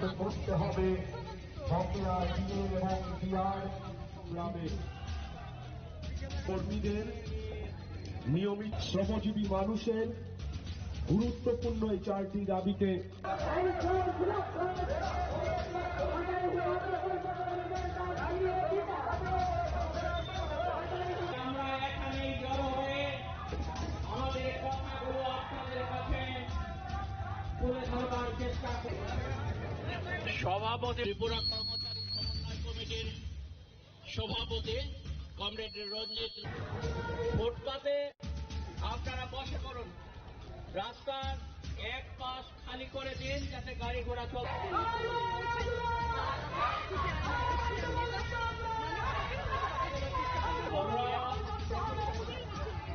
নিয়মিত করতে হবে বকেয়া ডিএ এবং ডিআর গ্রামে কর্মীদের নিয়মিত শ্রমজীবী মানুষের গুরুত্বপূর্ণ এই 4টি দাবিতে আমরা এখানেই জড়ো হয়ে আমাদের কথাগুলো আপনাদের কাছে তুলে ধরবার চেষ্টা করি। সভাপতি ত্রিপুরা কর্মচারী সমন্বয় কমিটির সভাপতি কমরেড রঞ্জিত, ফুটপাতে আপনারা বসে পড়ুন, রাস্তার এক পাশ খালি করে দিন যাতে গাড়ি ঘোড়া চলতে।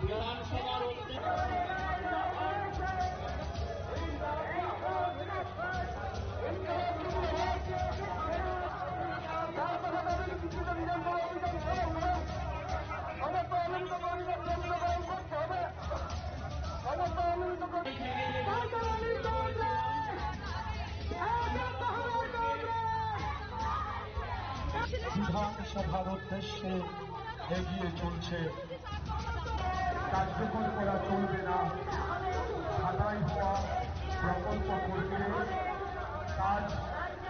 বিধানসভার বিধানসভার উদ্দেশ্যে এগিয়ে চলছে। কার্যকর করা চলবে না। ঢাকায় হওয়া প্রকল্প করতে কাজ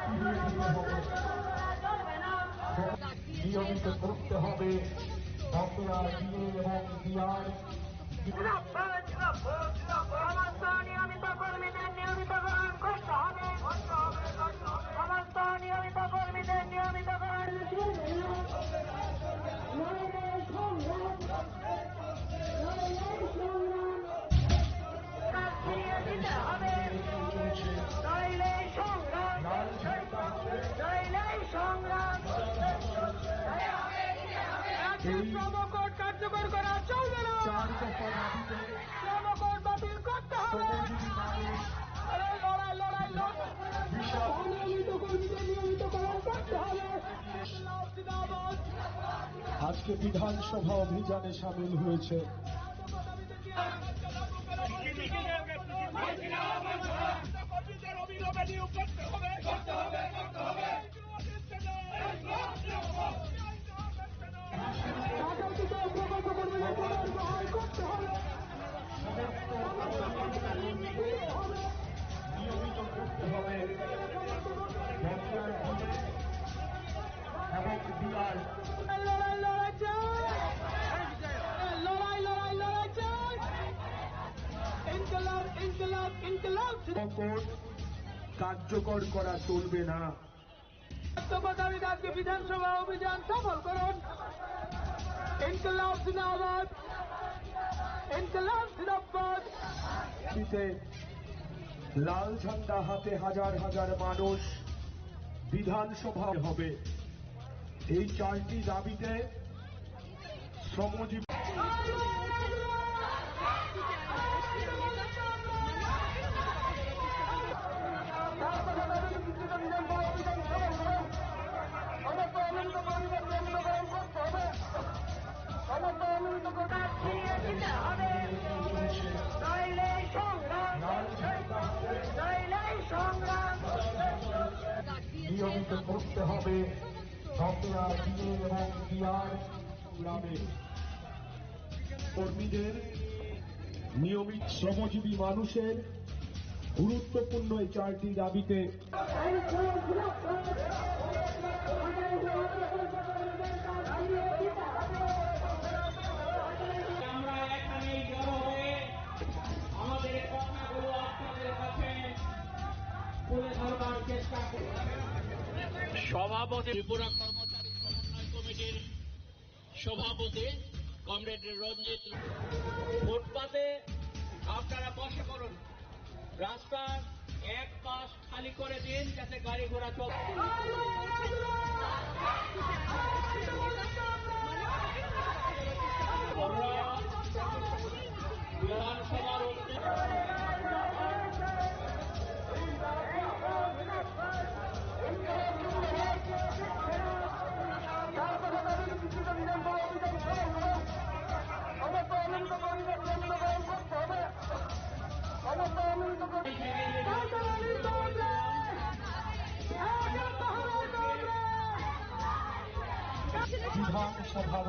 ফিরিয়ে দিতে হবে, নিয়মিত করতে হবে বকেয়া ডিএ এবং ডিআর নিয়মিত কর্মীদের নিয়মিতকরণ করতে হবে, সমস্ত নিয়মিত কর্মীদের নিয়মিতকরণ ফিরিয়ে দিতে হবে, নইলে সংগ্রাম, নইলে সংগ্রাম। শ্রমকোড কার্যকর করা চলবে না, শ্রমকোড বাতিল করতে হবে। লড়াই লড়াই নিয়মিত কর্মীদের নিয়মিতকরণ করতে হবে। আজকে বিধানসভা অভিযানে সামিল হয়েছে নিয়মিত করতে হবে এবং ডিআর লড়াই লড়াই চাই, লড়াই লড়াই লড়াই চাই। ইনকলাব ইনকলাব ইনকলাব কোড কার্যকর করা চলবে না। দাবিতে আজকে বিধানসভা অভিযান সফল করুন। ইনকলাব জিন্দাবাদ, ইনকলাব জিন্দাবাদ। লাল ঝান্ডা হাতে হাজার হাজার মানুষ বিধানসভা হবে। এই 4টি দাবিতে শ্রমজীবী ফিরিয়ে দিতে হবে, নইলে সংগ্রাম, নইলে সংগ্রাম। নিয়মিত করতে হবে বকেয়া ডিএ এবং ডিআর গ্রামে কর্মীদের নিয়মিত শ্রমজীবী মানুষের গুরুত্বপূর্ণ এই 4টি দাবিতে আমরা এখানেই জড়ো হয়ে আমাদের কথাগুলো আপনাদের কাছে তুলে ধরবার চেষ্টা করি। সভাপতি ত্রিপুরা কর্মচারী সমন্বয় কমিটির সভাপতি কমরেড রঞ্জিত, ফুটপাতে আপনারা বসে পড়ুন, রাস্তার এক পাশ খালি করে দিন যাতে গাড়ি ঘোড়া চলতে। বিধানসভার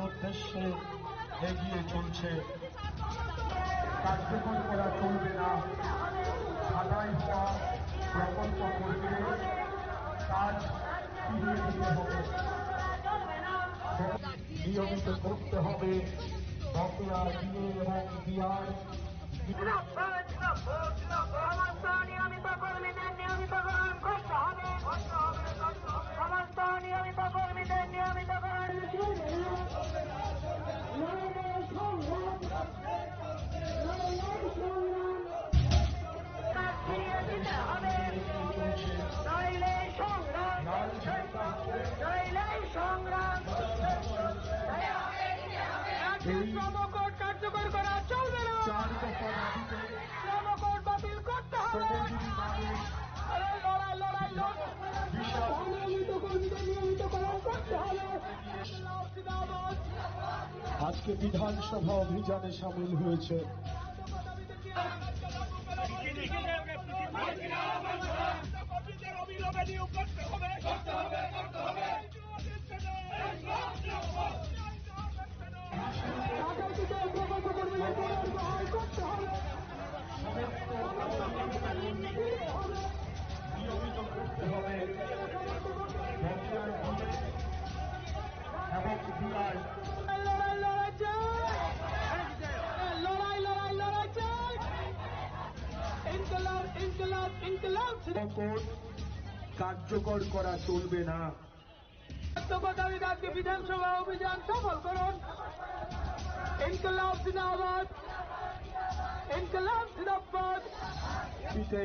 উদ্দেশ্যে এগিয়ে চলছে। কার্যকর করা চলবে না। ছাঁটাই হওয়া প্রকল্প কর্মীদের কাজ ফিরিয়ে দিতে হবে, নিয়মিত করতে হবে। বকেয়া ডিএ এবং ডিআর সমস্ত নিয়মিত কর্মীদের নিয়মিতকরণ করতে হবে। সমস্ত নিয়মিত কর্মীদের নিয়মিতকরণ ফিরিয়ে দিতে হবে। নইলে সংগ্রাম, নইলে সংগ্রাম। শ্রমকোড কার্যকর করা চলবে না। 4 দফা দাবিতে শ্রমকোড বাতিল করতে হবে। লড়াই লড়াই লড়াই নিয়মিত কর্মীদের নিয়মিতকরণ করতে হবে। আজকে বিধানসভা অভিযানে সামিল হয়েছে নিয়মিত করতে হবে বকেয়া ডিএ এবং ডিআর লড়াই লড়াই চাই, লড়াই লড়াই লড়াই চাই। ইনকলাব ইনকলাব ইনকলাব কোড কার্যকর করা চলবে না। দাবি আজকে বিধানসভা অভিযান সফল করুন। ইনকলাব জিন্দাবাদ, ইনকলাব জিন্দাবাদ। শীতে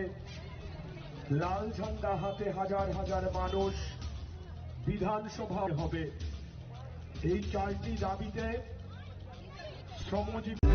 লাল ঝান্ডা হাতে হাজার হাজার মানুষ বিধানসভা হবে। এই 4টি দাবিতে শ্রমজীবী